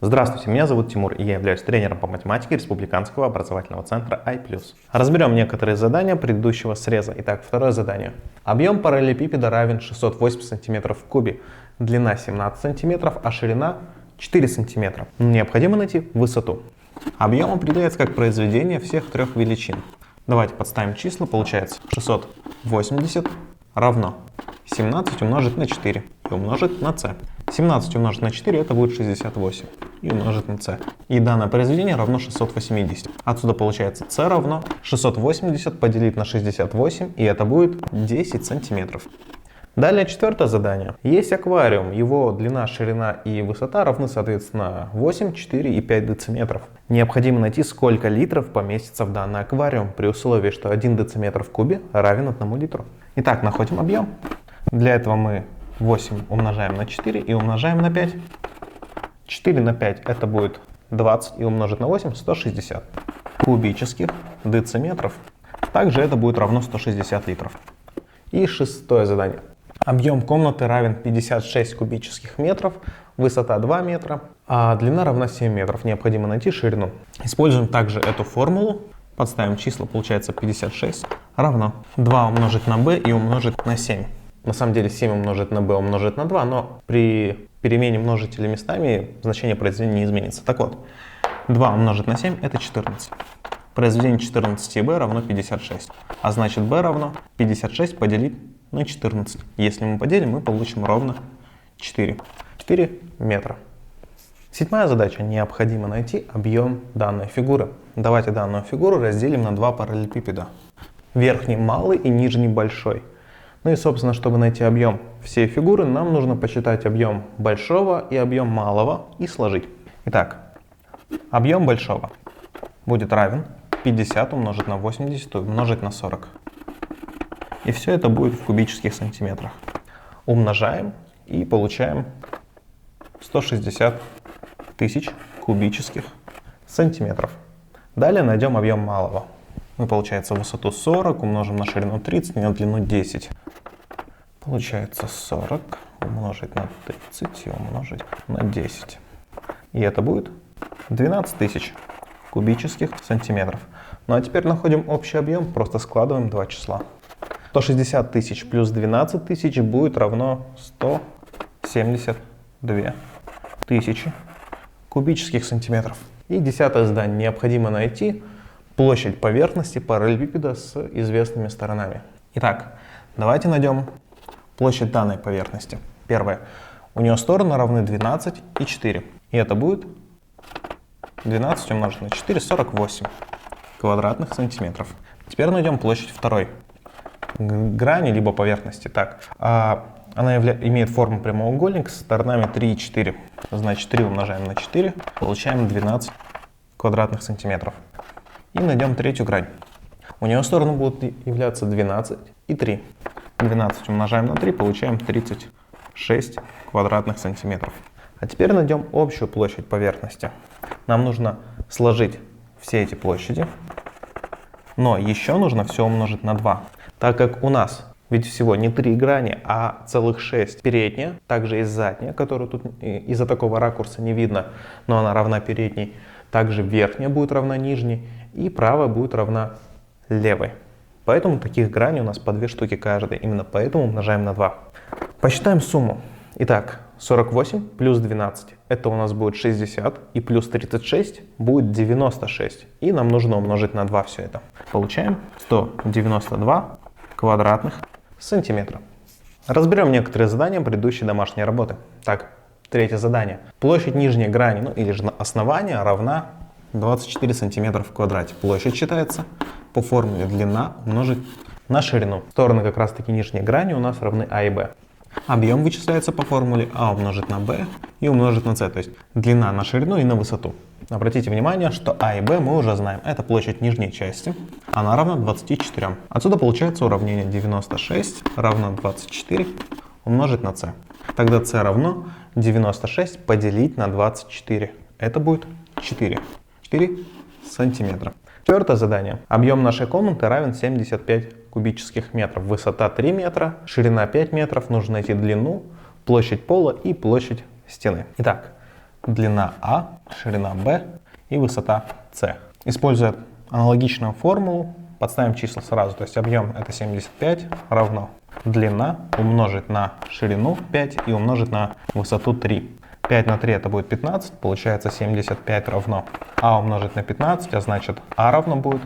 Здравствуйте, меня зовут Тимур, и я являюсь тренером по математике Республиканского образовательного центра I+. Разберем некоторые задания предыдущего среза. Итак, второе задание. Объем параллелепипеда равен 608 см в кубе, длина 17 см, а ширина 4 см. Необходимо найти высоту. Объем определяется как произведение всех трех величин. Давайте подставим числа. Получается 680 равно 17 умножить на 4 и умножить на c. 17 умножить на 4 это будет 68 и умножить на c. И данное произведение равно 680. Отсюда получается c равно 680 поделить на 68, и это будет 10 сантиметров. Далее четвертое задание. Есть аквариум, его длина, ширина и высота равны соответственно 8, 4 и 5 дециметров. Необходимо найти, сколько литров поместится в данный аквариум, при условии, что 1 дециметр в кубе равен 1 литру. Итак, находим объем. Для этого мы 8 умножаем на 4 и умножаем на 5. 4 на 5 это будет 20 и умножить на 8 160 кубических дециметров. Также это будет равно 160 литров. И шестое задание. Объем комнаты равен 56 кубических метров, высота 2 метра, а длина равна 7 метров. Необходимо найти ширину. Используем также эту формулу. Подставим числа, получается 56 равно 2 умножить на b и умножить на 7. На самом деле 7 умножить на b умножить на 2, но при перемене множителей местами значение произведения не изменится. Так вот, 2 умножить на 7 это 14. Произведение 14b равно 56, а значит b равно 56 поделить на 14. Если мы поделим, мы получим ровно 4 метра. Седьмая задача. Необходимо найти объем данной фигуры. Давайте данную фигуру разделим на два параллелепипеда. Верхний малый и нижний большой. Ну и собственно, чтобы найти объем всей фигуры, нам нужно посчитать объем большого и объем малого и сложить. Итак, объем большого будет равен 50 умножить на 80 умножить на 40. И все это будет в кубических сантиметрах. Умножаем и получаем 160 тысяч кубических сантиметров. Далее найдем объем малого. Мы, получается, высоту 40 умножим на ширину 30 и на длину 10. Получается 40 умножить на 30 и умножить на 10. И это будет 12 тысяч кубических сантиметров. Ну а теперь находим общий объем, просто складываем два числа. 160 тысяч плюс 12 тысяч будет равно 172 тысячи кубических сантиметров. И десятое задание. Необходимо найти площадь поверхности параллелепипеда с известными сторонами. Итак, давайте найдем площадь данной поверхности. Первое. У нее стороны равны 12 и 4. И это будет 12 умножить на 4, 48 квадратных сантиметров. Теперь найдем площадь второй грани, либо поверхности. Так, она имеет форму прямоугольника с сторонами 3 и 4. Значит, 3 умножаем на 4, получаем 12 квадратных сантиметров. И найдем третью грань. У нее стороны будут являться 12 и 3. 12 умножаем на 3, получаем 36 квадратных сантиметров. А теперь найдем общую площадь поверхности. Нам нужно сложить все эти площади, но еще нужно все умножить на 2. Так как у нас ведь всего не 3 грани, а целых 6. Передняя, также есть задняя, которую тут из-за такого ракурса не видно, но она равна передней. Также верхняя будет равна нижней, и правая будет равна левой. Поэтому таких граней у нас по 2 штуки каждая. Именно поэтому умножаем на 2. Посчитаем сумму. Итак, 48 плюс 12 это у нас будет 60, и плюс 36 будет 96. И нам нужно умножить на 2 все это. Получаем 192 квадратных сантиметра. Разберем некоторые задания предыдущей домашней работы. Так, третье задание. Площадь нижней грани, ну или же основания, равна 24 сантиметра в квадрате. Площадь считается по формуле длина умножить на ширину. Стороны как раз таки нижней грани у нас равны А и Б. Объем вычисляется по формуле А умножить на Б и умножить на С, то есть длина на ширину и на высоту. Обратите внимание, что А и Б мы уже знаем. Это площадь нижней части. Она равна 24. Отсюда получается уравнение 96 равно 24 умножить на С. Тогда С равно 96 поделить на 24. Это будет 4 сантиметра. Четвертое задание. Объем нашей комнаты равен 75 кубических метров. Высота 3 метра, ширина 5 метров. Нужно найти длину, площадь пола и площадь стены. Итак, длина А, ширина Б и высота С. Используя аналогичную формулу, подставим числа сразу. То есть объем это 75 равно длина умножить на ширину 5 и умножить на высоту 3. 5 на 3 это будет 15, получается 75 равно А умножить на 15, а значит А равно будет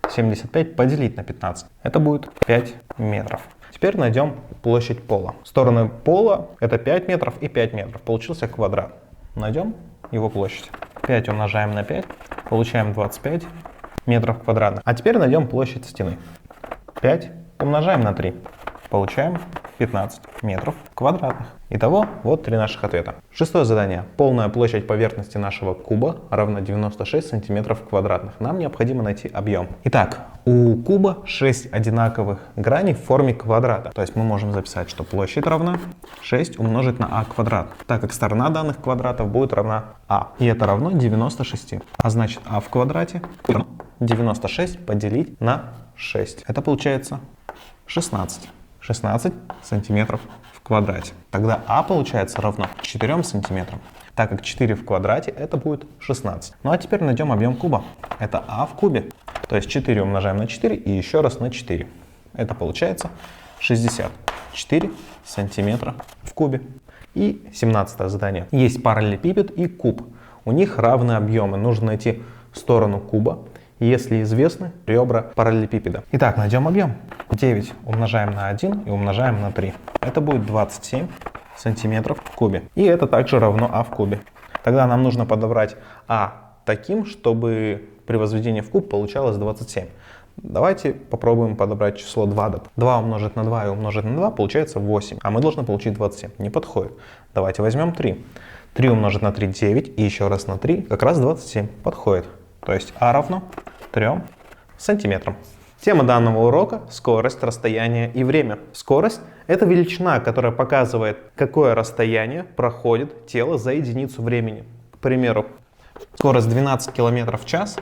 75 поделить на 15. Это будет 5 метров. Теперь найдем площадь пола. Стороны пола это 5 метров и 5 метров. Получился квадрат. Найдем его площадь. 5 умножаем на 5, получаем 25 метров квадратных. А теперь найдем площадь стены. 5 умножаем на 3, получаем 15 метров квадратных. Итого, вот 3 наших ответа. Шестое задание. Полная площадь поверхности нашего куба равна 96 сантиметров квадратных. Нам необходимо найти объем. Итак, у куба 6 одинаковых граней в форме квадрата. То есть мы можем записать, что площадь равна 6 умножить на а квадрат, так как сторона данных квадратов будет равна а. И это равно 96. А значит а в квадрате 96 поделить на 6. Это получается 16 сантиметров в квадрате. Тогда а получается равно 4 сантиметрам, так как 4 в квадрате это будет 16. Ну а теперь найдем объем куба. Это а в кубе. То есть 4 умножаем на 4 и еще раз на 4. Это получается 64 сантиметра в кубе. И 17 задание. Есть параллелепипед и куб. У них равные объемы. Нужно найти сторону куба, если известны ребра параллелепипеда. Итак, найдем объем. 9 умножаем на 1 и умножаем на 3. Это будет 27 сантиметров в кубе. И это также равно а в кубе. Тогда нам нужно подобрать а таким, чтобы при возведении в куб получалось 27. Давайте попробуем подобрать число 2. 2 умножить на 2 и умножить на 2 получается 8. А мы должны получить 27. Не подходит. Давайте возьмем 3. 3 умножить на 3 9 и еще раз на 3 как раз 27. Подходит. То есть а равно 3 сантиметрам. Тема данного урока – скорость, расстояние и время. Скорость – это величина, которая показывает, какое расстояние проходит тело за единицу времени. К примеру, скорость 12 км в час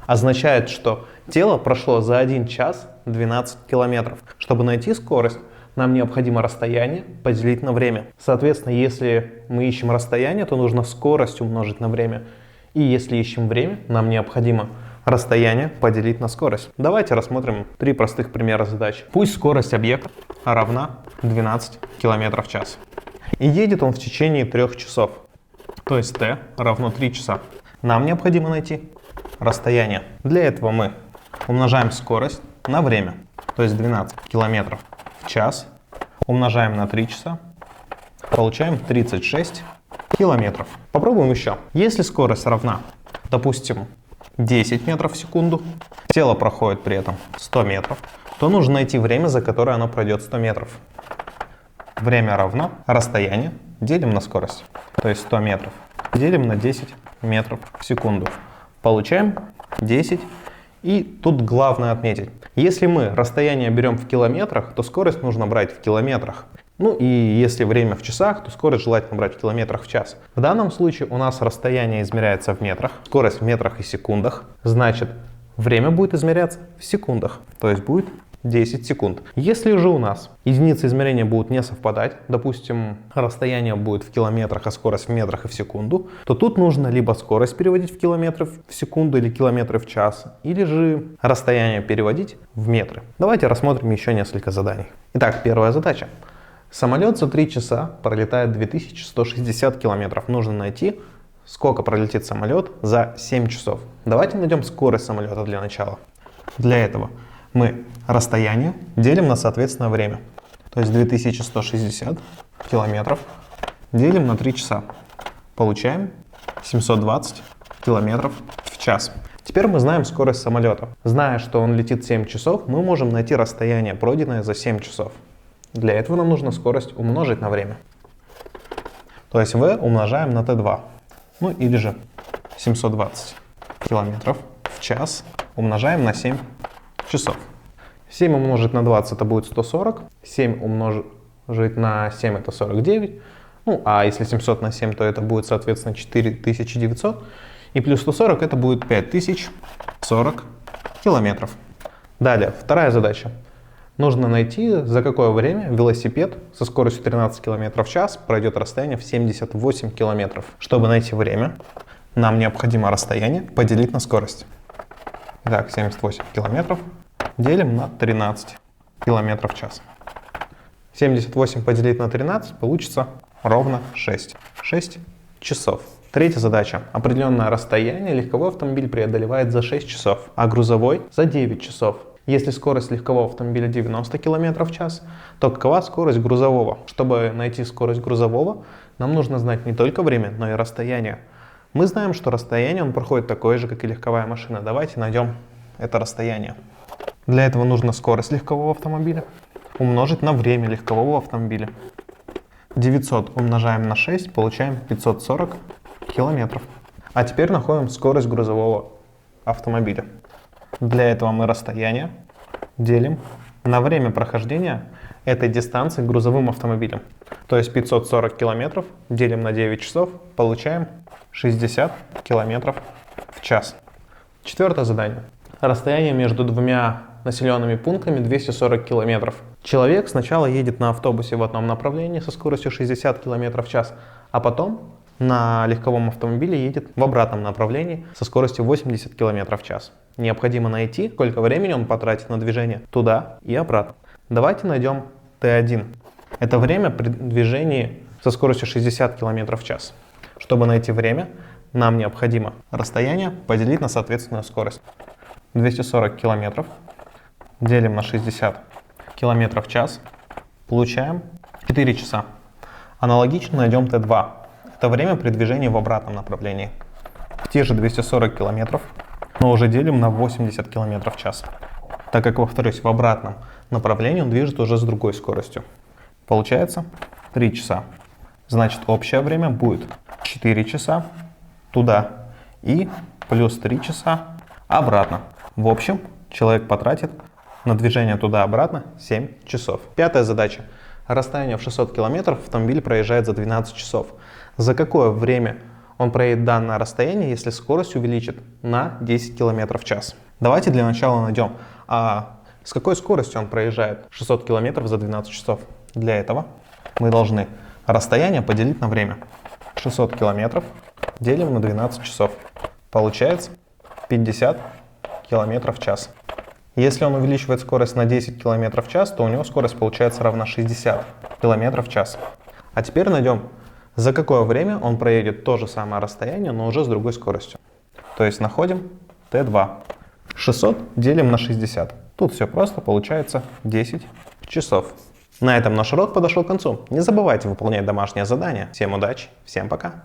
означает, что тело прошло за 1 час 12 км. Чтобы найти скорость, нам необходимо расстояние поделить на время. Соответственно, если мы ищем расстояние, то нужно скорость умножить на время. И если ищем время, нам необходимо расстояние поделить на скорость. Давайте рассмотрим 3 простых примера задач. Пусть скорость объекта равна 12 км в час. И едет он в течение 3 часов. То есть t равно 3 часа. Нам необходимо найти расстояние. Для этого мы умножаем скорость на время. То есть 12 км в час умножаем на 3 часа. Получаем 36 километров. Попробуем еще. Если скорость равна, допустим, 10 метров в секунду, тело проходит при этом 100 метров, то нужно найти время, за которое оно пройдет 100 метров. Время равно расстояние делим на скорость, то есть 100 метров, делим на 10 метров в секунду. Получаем 10. И тут главное отметить, если мы расстояние берем в километрах, то скорость нужно брать в километрах. Ну и если время в часах, то скорость желательно брать в километрах в час. В данном случае у нас расстояние измеряется в метрах, скорость в метрах и секундах. Значит, время будет измеряться в секундах, то есть будет 10 секунд. Если же у нас единицы измерения будут не совпадать, допустим, расстояние будет в километрах, а скорость в метрах и в секунду, то тут нужно либо скорость переводить в километры в секунду или километры в час, или же расстояние переводить в метры. Давайте рассмотрим еще несколько заданий. Итак, первая задача. Самолет за 3 часа пролетает 2160 километров. Нужно найти, сколько пролетит самолет за 7 часов. Давайте найдем скорость самолета для начала. Для этого мы расстояние делим на соответственное время. То есть 2160 километров делим на 3 часа. Получаем 720 километров в час. Теперь мы знаем скорость самолета. Зная, что он летит 7 часов, мы можем найти расстояние, пройденное за 7 часов. Для этого нам нужно скорость умножить на время. То есть v умножаем на t2. Ну или же 720 километров в час умножаем на 7 часов. 7 умножить на 20 это будет 140. 7 умножить на 7 это 49. Ну а если 700 на 7, то это будет соответственно 4900. И плюс 140 это будет 5040 километров. Далее, вторая задача. Нужно найти, за какое время велосипед со скоростью 13 км в час пройдет расстояние в 78 км. Чтобы найти время, нам необходимо расстояние поделить на скорость. Итак, 78 км делим на 13 км в час. 78 поделить на 13 получится ровно 6 часов. Третья задача. Определенное расстояние легковой автомобиль преодолевает за 6 часов, а грузовой за 9 часов. Если скорость легкового автомобиля 90 км в час, то какова скорость грузового? Чтобы найти скорость грузового, нам нужно знать не только время, но и расстояние. Мы знаем, что расстояние он проходит такое же, как и легковая машина. Давайте найдем это расстояние. Для этого нужно скорость легкового автомобиля умножить на время легкового автомобиля. 900 умножаем на 6, получаем 540 километров. А теперь находим скорость грузового автомобиля. Для этого мы расстояние делим на время прохождения этой дистанции грузовым автомобилем. То есть 540 километров делим на 9 часов, получаем 60 километров в час. Четвертое задание. Расстояние между двумя населенными пунктами 240 километров. Человек сначала едет на автобусе в одном направлении со скоростью 60 километров в час, а потом на легковом автомобиле едет в обратном направлении со скоростью 80 км в час. Необходимо найти, сколько времени он потратит на движение туда и обратно. Давайте найдем T1. Это время при движении со скоростью 60 км в час. Чтобы найти время, нам необходимо расстояние поделить на соответственную скорость. 240 км делим на 60 км в час, получаем 4 часа. Аналогично найдем T2. Это время при движении в обратном направлении. Те же 240 км, но уже делим на 80 км в час. Так как, повторюсь, в обратном направлении он движется уже с другой скоростью. Получается 3 часа. Значит, общее время будет 4 часа туда и плюс 3 часа обратно. В общем, человек потратит на движение туда-обратно 7 часов. Пятая задача. Расстояние в 600 км автомобиль проезжает за 12 часов. За какое время он проедет данное расстояние, если скорость увеличит на 10 км в час? Давайте для начала найдем, с какой скоростью он проезжает 600 км за 12 часов. Для этого мы должны расстояние поделить на время. 600 км делим на 12 часов. Получается 50 км в час. Если он увеличивает скорость на 10 км в час, то у него скорость получается равна 60 км в час. А теперь найдем, за какое время он проедет то же самое расстояние, но уже с другой скоростью. То есть находим T2. 600 делим на 60. Тут все просто, получается 10 часов. На этом наш урок подошел к концу. Не забывайте выполнять домашнее задание. Всем удачи, всем пока!